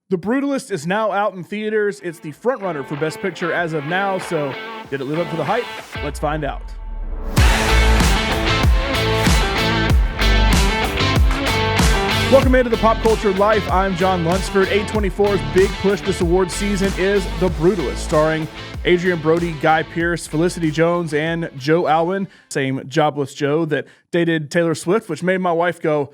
The Brutalist is now out in theaters. It's the frontrunner for Best Picture as of now, so did it live up to the hype? Let's find out. Welcome into the Pop Culture Life. I'm John Lunsford. A24's big push this award season is The Brutalist, starring Adrien Brody, Guy Pearce, Felicity Jones, and Joe Alwyn. Same jobless Joe that dated Taylor Swift, which made my wife go,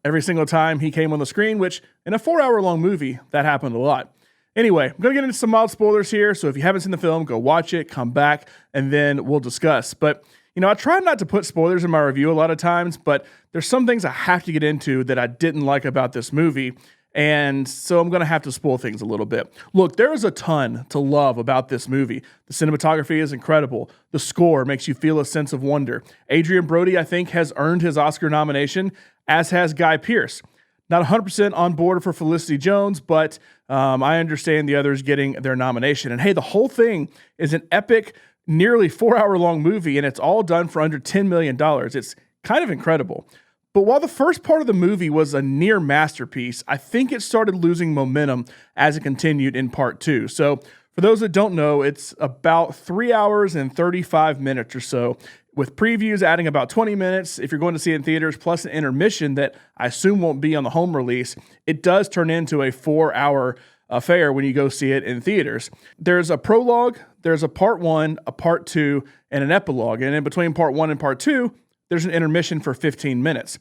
every single time he came on the screen, which in a 4-hour-long movie, that happened a lot. Anyway, I'm going to get into some mild spoilers here, so if you haven't seen the film, go watch it, come back, and then we'll discuss. But, I try not to put spoilers in my review a lot of times, but there's some things I have to get into that I didn't like about this movie, and so I'm going to have to spoil things a little bit. Look, there is a ton to love about this movie. The cinematography is incredible. The score makes you feel a sense of wonder. Adrien Brody, I think, has earned his Oscar nomination, as has Guy Pearce. Not 100% on board for Felicity Jones, but I understand the others getting their nomination. And hey, the whole thing is an epic, nearly 4-hour-long movie, and it's all done for under $10 million. It's kind of incredible. But while the first part of the movie was a near masterpiece, I think it started losing momentum as it continued in part two. So for those that don't know, it's about 3 hours and 35 minutes or so, with previews adding about 20 minutes if you're going to see it in theaters, plus an intermission that I assume won't be on the home release. It does turn into a 4-hour affair when you go see it in theaters. There's a prologue, there's a part one, a part two, and an epilogue. And in between part one and part two, there's an intermission for 15 minutes.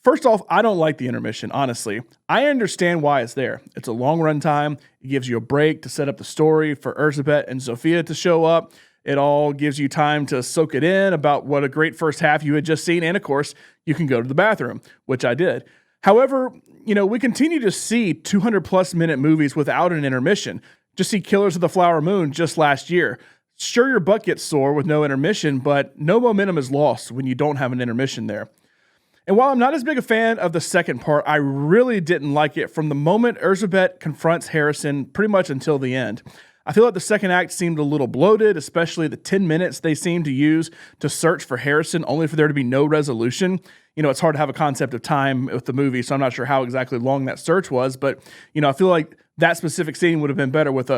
First off, I don't like the intermission, honestly. I understand why it's there. It's a long run time. It gives you a break to set up the story for Elizabeth and Sophia to show up. It all gives you time to soak it in about what a great first half you had just seen. And of course, you can go to the bathroom, which I did. However, we continue to see 200+ minute movies without an intermission. Just see Killers of the Flower Moon just last year. Sure, your butt gets sore with no intermission, but no momentum is lost when you don't have an intermission there. And while I'm not as big a fan of the second part, I really didn't like it from the moment Elizabeth confronts Harrison pretty much until the end. I feel like the second act seemed a little bloated, especially the 10 minutes they seemed to use to search for Harrison, only for there to be no resolution. It's hard to have a concept of time with the movie, so I'm not sure how exactly long that search was, but, I feel like that specific scene would have been better with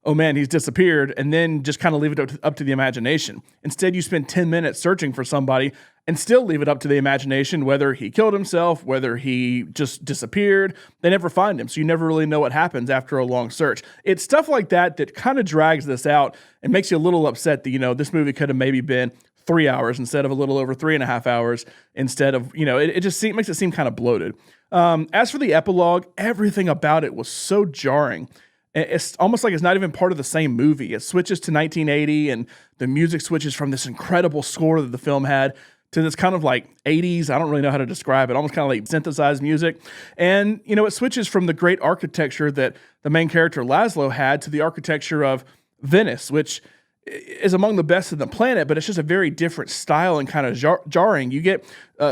oh man, he's disappeared, and then just kind of leave it up to the imagination. Instead, you spend 10 minutes searching for somebody and still leave it up to the imagination, whether he killed himself, whether he just disappeared. They never find him, so you never really know what happens after a long search. It's stuff like that that kind of drags this out and makes you a little upset that, this movie could have maybe been 3 hours instead of a little over 3.5 hours instead of, it just makes it seem kind of bloated. As for the epilogue, everything about it was so jarring. It's almost like it's not even part of the same movie. It switches to 1980, and the music switches from this incredible score that the film had to this kind of like 80s, I don't really know how to describe it, almost kind of like synthesized music. And, it switches from the great architecture that the main character Laszlo had to the architecture of Venice, which is among the best on the planet, but it's just a very different style and kind of jarring. You get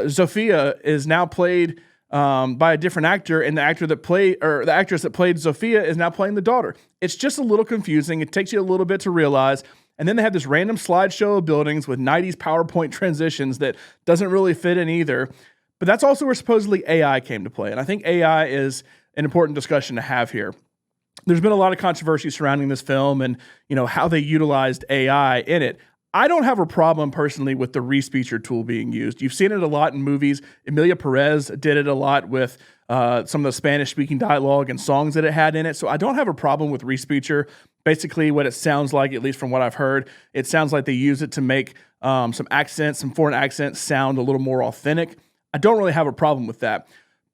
Sophia is now played by a different actor, and the actress that played Sophia is now playing the daughter. It's just a little confusing. It takes you a little bit to realize. And then they have this random slideshow of buildings with 90s PowerPoint transitions that doesn't really fit in either. But that's also where supposedly AI came to play. And I think AI is an important discussion to have here. There's been a lot of controversy surrounding this film and, how they utilized AI in it. I don't have a problem personally with the respeecher tool being used. You've seen it a lot in movies. Emilia Perez did it a lot with some of the Spanish-speaking dialogue and songs that it had in it. So I don't have a problem with respeecher. Basically, what it sounds like, at least from what I've heard, it sounds like they use it to make some foreign accents sound a little more authentic. I don't really have a problem with that.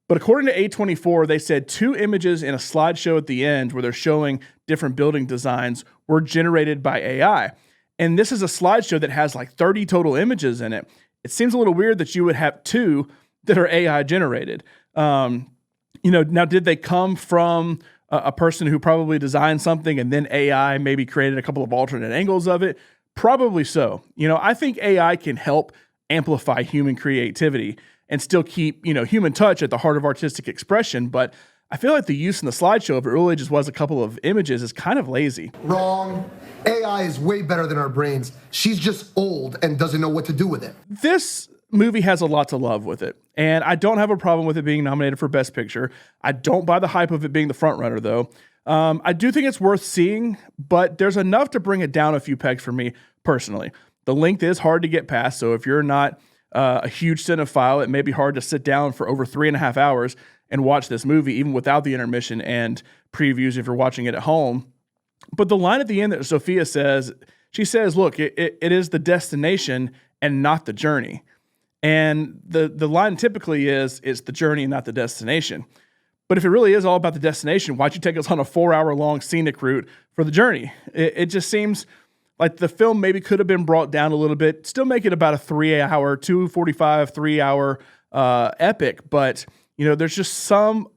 But according to A24, they said 2 images in a slideshow at the end where they're showing different building designs were generated by AI. And this is a slideshow that has like 30 total images in it. It seems a little weird that you would have 2 that are AI generated. Now did they come from a person who probably designed something and then AI maybe created a couple of alternate angles of it? Probably so. I think AI can help amplify human creativity and still keep, human touch at the heart of artistic expression. But I feel like the use in the slideshow, if it really just was a couple of images, is kind of lazy. Wrong. AI is way better than our brains. She's just old and doesn't know what to do with it. This movie has a lot to love with it, and I don't have a problem with it being nominated for Best Picture. I don't buy the hype of it being the front runner, though. I do think it's worth seeing, but there's enough to bring it down a few pegs for me personally. The length is hard to get past, so if you're not a huge cinephile, it may be hard to sit down for over 3.5 hours and watch this movie, even without the intermission and previews if you're watching it at home. But the line at the end that Sophia says, she says, look, it is the destination and not the journey. And the line typically is, it's the journey and not the destination. But if it really is all about the destination, why'd you take us on a 4-hour-long scenic route for the journey? It just seems like the film maybe could have been brought down a little bit, still make it about a 3-hour, 2:45, 3-hour epic. But, there's just some,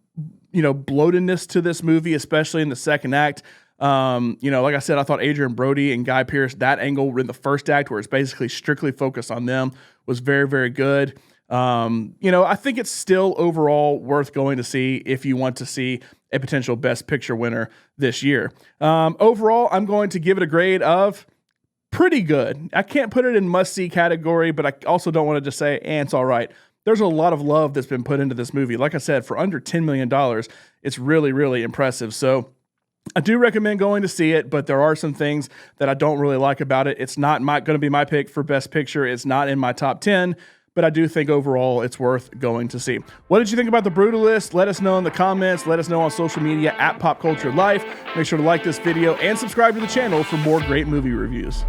bloatedness to this movie, especially in the second act. Like I said, I thought Adrien Brody and Guy Pearce, that angle in the first act where it's basically strictly focused on them, was very, very good. I think it's still overall worth going to see if you want to see a potential Best Picture winner this year. Overall, I'm going to give it a grade of pretty good. I can't put it in must-see category, but I also don't want to just say, it's all right. There's a lot of love that's been put into this movie. Like I said, for under $10 million, it's really, really impressive. So I do recommend going to see it, but there are some things that I don't really like about it. It's not going to be my pick for Best Picture. It's not in my top 10. But I do think overall it's worth going to see. What did you think about The Brutalist? Let us know in the comments. Let us know on social media at Pop Culture Life. Make sure to like this video and subscribe to the channel for more great movie reviews.